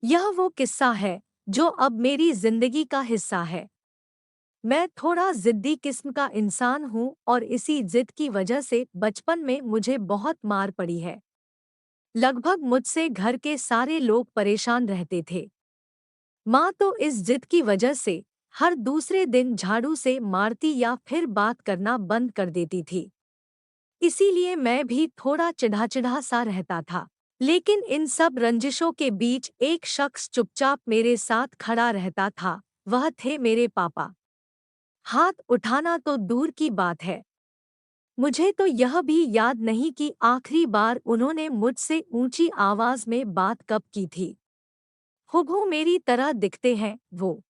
यह वो किस्सा है जो अब मेरी जिंदगी का हिस्सा है। मैं थोड़ा जिद्दी किस्म का इंसान हूँ और इसी जिद की वजह से बचपन में मुझे बहुत मार पड़ी है। लगभग मुझसे घर के सारे लोग परेशान रहते थे। माँ तो इस जिद की वजह से हर दूसरे दिन झाड़ू से मारती या फिर बात करना बंद कर देती थी। इसीलिए मैं भी थोड़ा चिढ़ा-चिढ़ा सा रहता था। लेकिन इन सब रंजिशों के बीच एक शख्स चुपचाप मेरे साथ खड़ा रहता था, वह थे मेरे पापा। हाथ उठाना तो दूर की बात है, मुझे तो यह भी याद नहीं कि आखिरी बार उन्होंने मुझसे ऊंची आवाज में बात कब की थी। हूबहू मेरी तरह दिखते हैं वो।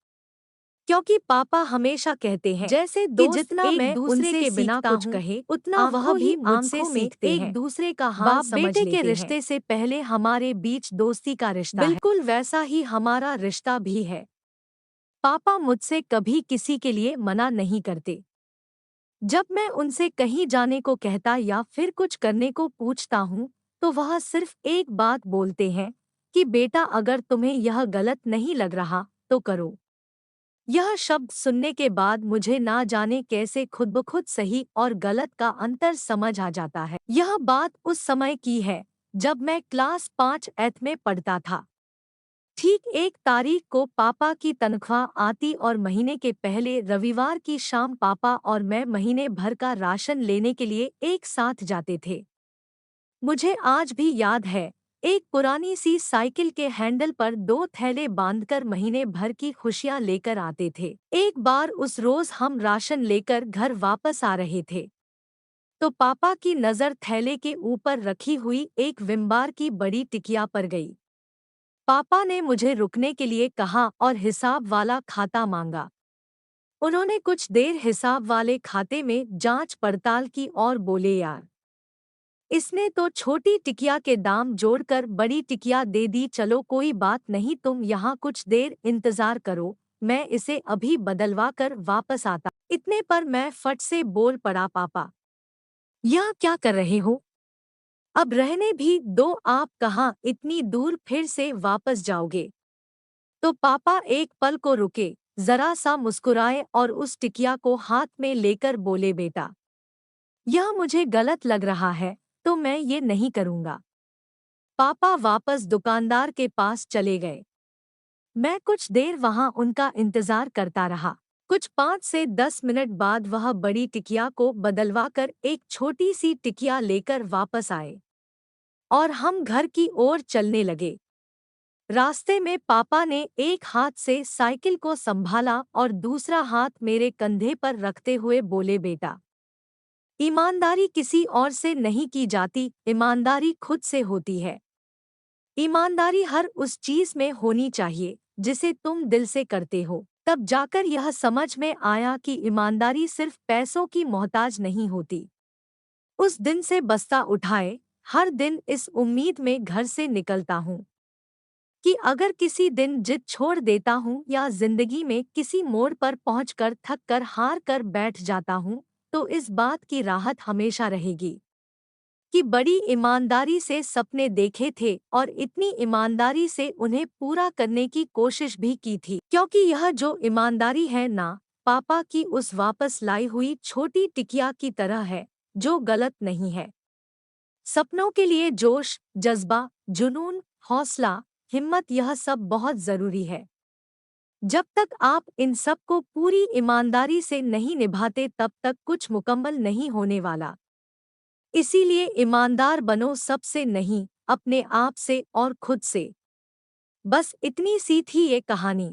क्योंकि पापा हमेशा कहते हैं जैसे कि दोस्त जितना एक मैं दूसरे उनसे के बिना सीखता कुछ हूँ, कहे, उतना वह आंखों भी ही मुझसे आंखों में सीखते एक हैं। दूसरे का हाल बाप समझ बेटे के लेते हैं। रिश्ते से पहले हमारे बीच दोस्ती का रिश्ता है, बिल्कुल वैसा ही हमारा रिश्ता भी है। पापा मुझसे कभी किसी के लिए मना नहीं करते। जब मैं उनसे कहीं जाने को कहता या फिर कुछ करने को पूछता हूँ, तो वह सिर्फ एक बात बोलते हैं कि बेटा अगर तुम्हें यह गलत नहीं लग रहा, तो करो। यह शब्द सुनने के बाद मुझे ना जाने कैसे खुद ब खुद सही और गलत का अंतर समझ आ जाता है। यह बात उस समय की है जब मैं क्लास 5 एथ में पढ़ता था। ठीक 1 तारीख को पापा की तनख्वाह आती और महीने के पहले रविवार की शाम पापा और मैं महीने भर का राशन लेने के लिए एक साथ जाते थे। मुझे आज भी याद है, एक पुरानी सी साइकिल के हैंडल पर 2 थैले बांधकर महीने भर की खुशियां लेकर आते थे। एक बार उस रोज हम राशन लेकर घर वापस आ रहे थे, तो पापा की नजर थैले के ऊपर रखी हुई एक विम-बार की बड़ी टिकिया पर गई। पापा ने मुझे रुकने के लिए कहा और हिसाब वाला खाता मांगा। उन्होंने कुछ देर हिसाब वाले खाते में जांच पड़ताल की और बोले, यार इसने तो छोटी टिकिया के दाम जोड़कर बड़ी टिकिया दे दी। चलो कोई बात नहीं, तुम यहाँ कुछ देर इंतजार करो, मैं इसे अभी बदलवा कर वापस आता। इतने पर मैं फट से बोल पड़ा, पापा यह क्या कर रहे हो? अब रहने भी दो, आप कहाँ इतनी दूर फिर से वापस जाओगे? तो पापा एक पल को रुके, जरा सा मुस्कुराए और उस टिकिया को हाथ में लेकर बोले, बेटा यह मुझे गलत लग रहा है, तो मैं ये नहीं करूँगा। पापा वापस दुकानदार के पास चले गए। मैं कुछ देर वहां उनका इंतजार करता रहा। कुछ 5 से 10 मिनट बाद वह बड़ी टिकिया को बदलवाकर एक छोटी सी टिकिया लेकर वापस आए और हम घर की ओर चलने लगे। रास्ते में पापा ने एक हाथ से साइकिल को संभाला और दूसरा हाथ मेरे कंधे पर रखते हुए बोले, बेटा ईमानदारी किसी और से नहीं की जाती, ईमानदारी खुद से होती है। ईमानदारी हर उस चीज में होनी चाहिए जिसे तुम दिल से करते हो। तब जाकर यह समझ में आया कि ईमानदारी सिर्फ पैसों की मोहताज नहीं होती। उस दिन से बस्ता उठाए हर दिन इस उम्मीद में घर से निकलता हूँ कि अगर किसी दिन जिद छोड़ देता हूँ या जिंदगी में किसी मोड़ पर पहुंचकर थक कर हार कर बैठ जाता हूँ, तो इस बात की राहत हमेशा रहेगी कि बड़ी ईमानदारी से सपने देखे थे और इतनी ईमानदारी से उन्हें पूरा करने की कोशिश भी की थी। क्योंकि यह जो ईमानदारी है ना, पापा की उस वापस लाई हुई छोटी टिकिया की तरह है, जो गलत नहीं है। सपनों के लिए जोश, जज्बा, जुनून, हौसला, हिम्मत, यह सब बहुत जरूरी है। जब तक आप इन सब को पूरी ईमानदारी से नहीं निभाते, तब तक कुछ मुकम्मल नहीं होने वाला। इसीलिए ईमानदार बनो, सबसे नहीं, अपने आप से और खुद से। बस इतनी सी थी ये कहानी।